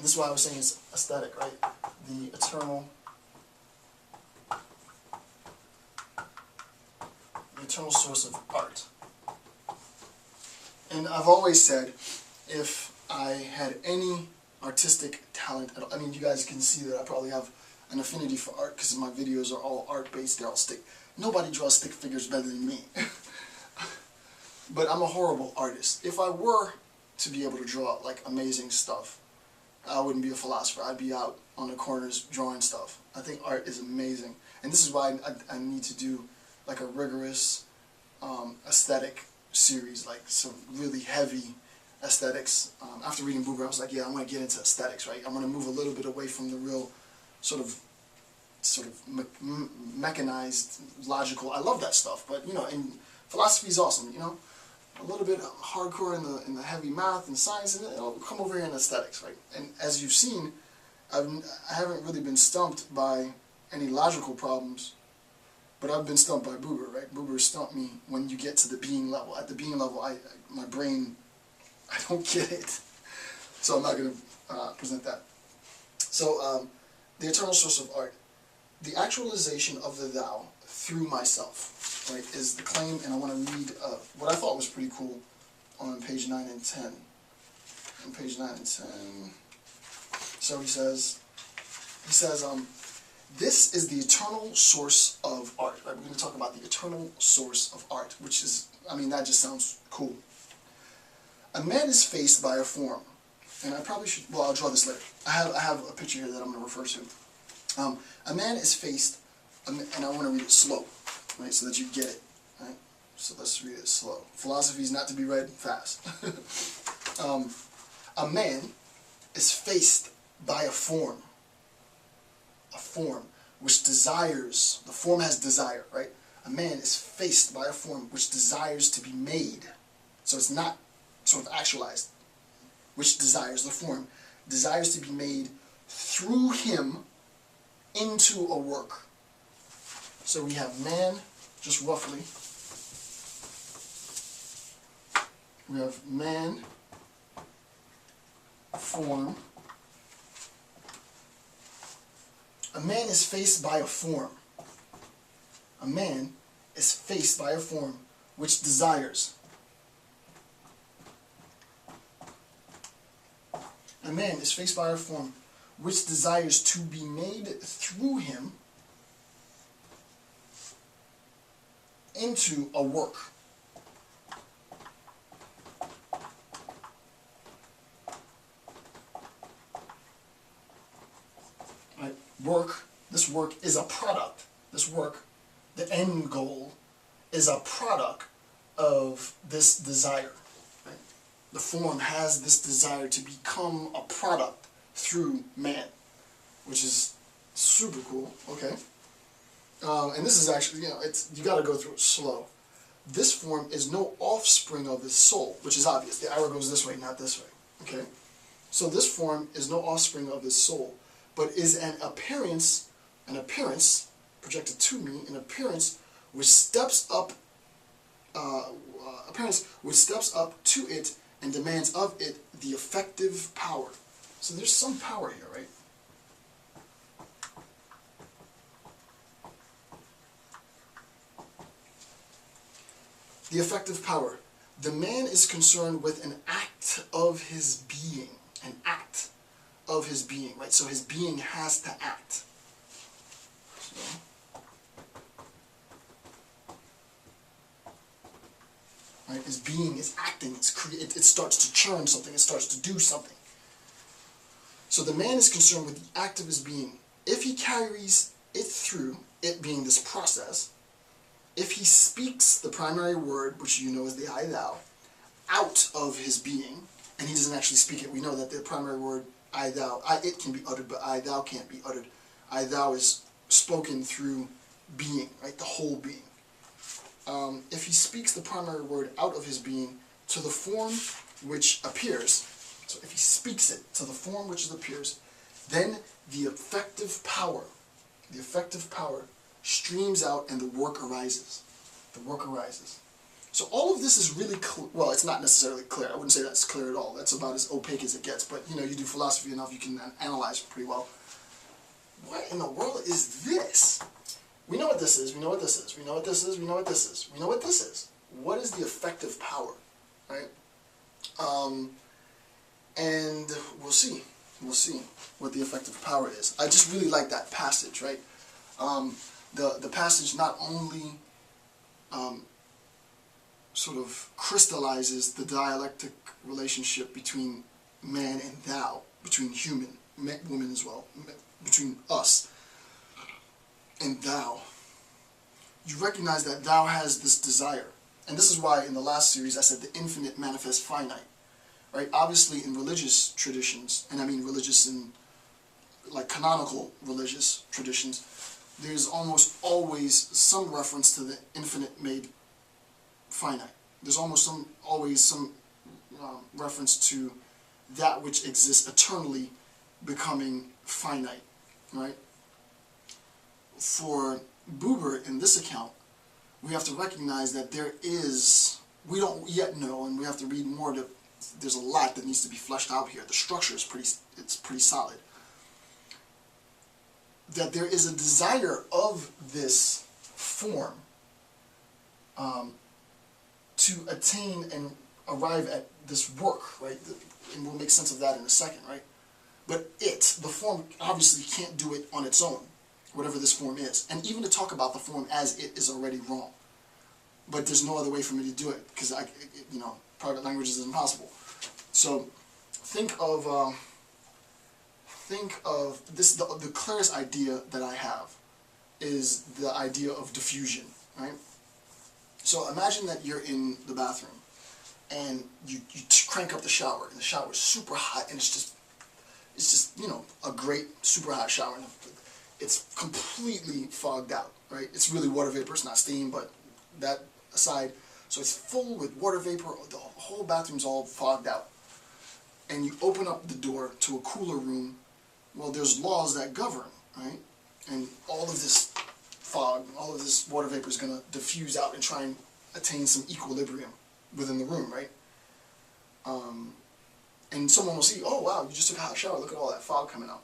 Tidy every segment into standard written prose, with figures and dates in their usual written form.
this is why I was saying it's aesthetic, right? The eternal source of art. And I've always said, if I had any artistic talent at all, I mean, you guys can see that I probably have an affinity for art because my videos are all art-based, they're all stick. Nobody draws stick figures better than me. But I'm a horrible artist. If I were to be able to draw like amazing stuff, I wouldn't be a philosopher. I'd be out on the corners drawing stuff. I think art is amazing. And this is why I need to do like a rigorous aesthetic series, like some really heavy aesthetics. After reading Buber, I was like, yeah, I want to get into aesthetics, right? I want to move a little bit away from the real sort of mechanized, logical. I love that stuff, but you know, and philosophy is awesome, you know. A little bit hardcore in the heavy math and science, and it'll come over here in aesthetics, right? And as you've seen, I haven't really been stumped by any logical problems, but I've been stumped by Buber, right? Buber stumped me when you get to the being level. At the being level, my brain, I don't get it. So I'm not going to present that. So the eternal source of art, the actualization of the thou through myself, right, is the claim, and I want to read what I thought was pretty cool on page 9 and 10. On page 9 and 10, so he says, this is the eternal source of art. Right? We're going to talk about the eternal source of art, which is, I mean, that just sounds cool. A man is faced by a form, and I probably should, well, I'll draw this later. I have a picture here that I'm going to refer to. A man is faced, and I want to read it slow, right, so that you get it, right? So let's read it slow. Philosophy is not to be read fast. A man is faced by a form which desires, the form has desire, right? A man is faced by a form which desires to be made, so it's not sort of actualized, which desires, the form desires to be made through him into a work. So we have man, just roughly, we have man, form. A man is faced by a form. A man is faced by a form which desires. A man is faced by a form which desires to be made through him into a work. Right? Work, this work is a product. This work, the end goal, is a product of this desire. Right? The form has this desire to become a product through man, which is super cool, okay? And this is actually, you know, you got to go through it slow. This form is no offspring of his soul, which is obvious. The arrow goes this way, not this way, okay? So this form is no offspring of his soul, but is an appearance projected to me, an appearance which steps up, to it and demands of it the effective power. So there's some power here, right? The effective power. The man is concerned with an act of his being. An act of his being, right? So his being has to act. So, right? His being is acting. It starts to churn something. It starts to do something. So the man is concerned with the act of his being. If he carries it through, it being this process, if he speaks the primary word, which you know is the I, thou, out of his being, and he doesn't actually speak it, we know that the primary word I, thou, it can be uttered, but I, thou can't be uttered. I, thou is spoken through being, right, the whole being. If he speaks the primary word out of his being to the form which appears, so if he speaks it to the form which appears, then the effective power streams out and the work arises. The work arises. So all of this is really clear. Well, it's not necessarily clear. I wouldn't say that's clear at all. That's about as opaque as it gets. But you know, you do philosophy enough, you can analyze pretty well. What in the world is this? We know what this is. We know what this is. We know what this is. We know what this is. We know what this is. What is the effective power, right? And we'll see. We'll see what the effective power is. I just really like that passage, right? The passage not only sort of crystallizes the dialectic relationship between man and thou, between human, woman as well, between us and thou. You recognize that thou has this desire. And this is why in the last series I said the infinite manifests finite. Right? Obviously in religious traditions, and I mean religious in like canonical religious traditions, there's almost always some reference to the infinite made finite. There's almost always some reference to that which exists eternally becoming finite, right? For Buber in this account, we have to recognize that there is, we don't yet know, and we have to read more to, there's a lot that needs to be fleshed out here. The structure is pretty solid. That there is a desire of this form to attain and arrive at this work, right? And we'll make sense of that in a second, right? But the form obviously can't do it on its own, whatever this form is. And even to talk about the form as it is already wrong. But there's no other way for me to do it, because you know, private language is impossible. So think of this. The clearest idea that I have is the idea of diffusion, right? So imagine that you're in the bathroom and you crank up the shower, and the shower is super hot, and it's just you know, a great super hot shower. It's completely fogged out, right? It's really water vapor, it's not steam, but that aside, so it's full with water vapor, the whole bathroom's all fogged out. And you open up the door to a cooler room, well, there's laws that govern, right? And all of this fog, all of this water vapor is going to diffuse out and try and attain some equilibrium within the room, right? And someone will see, oh wow, you just took a hot shower, look at all that fog coming out.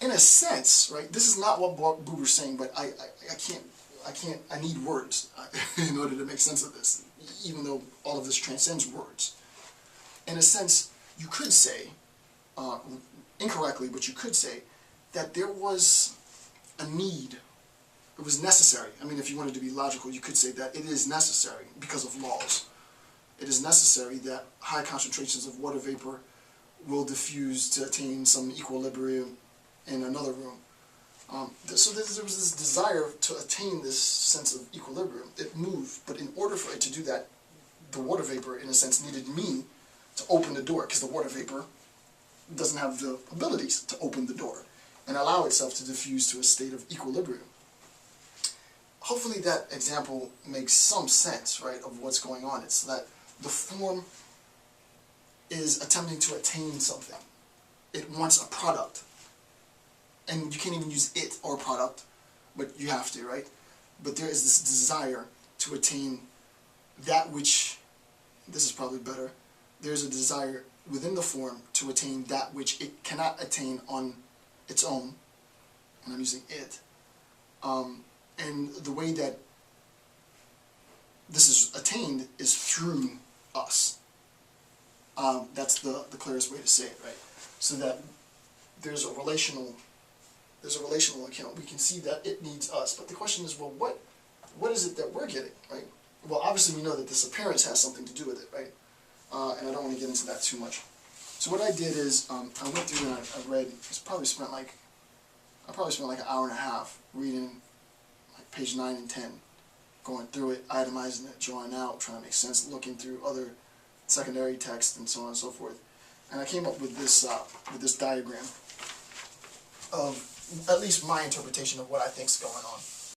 In a sense, right, this is not what Buber's saying, but I need words in order to make sense of this, even though all of this transcends words. In a sense, you could say, incorrectly, but you could say, that there was a need, it was necessary. I mean, if you wanted to be logical, you could say that it is necessary because of laws. It is necessary that high concentrations of water vapor will diffuse to attain some equilibrium in another room. So there was this desire to attain this sense of equilibrium. It moved, but in order for it to do that, the water vapor, in a sense, needed me to open the door, because the water vapor doesn't have the abilities to open the door and allow itself to diffuse to a state of equilibrium. Hopefully that example makes some sense, right, of what's going on. It's that the form is attempting to attain something. It wants a product. And you can't even use it or product, but you have to, right? But there is this desire to attain that which, this is probably better, there's a desire within the form to attain that which it cannot attain on its own, and I'm using it, and the way that this is attained is through us. That's the clearest way to say it, right? So that there's a relational account. We can see that it needs us, but the question is, well, what is it that we're getting, right? Well, obviously we know that this appearance has something to do with it, right? And I don't want to get into that too much. So what I did is, I went through and I read, I probably spent like an hour and a half reading like page 9 and 10, going through it, itemizing it, drawing out, trying to make sense, looking through other secondary texts and so on and so forth. And I came up with this diagram of at least my interpretation of what I think is going on.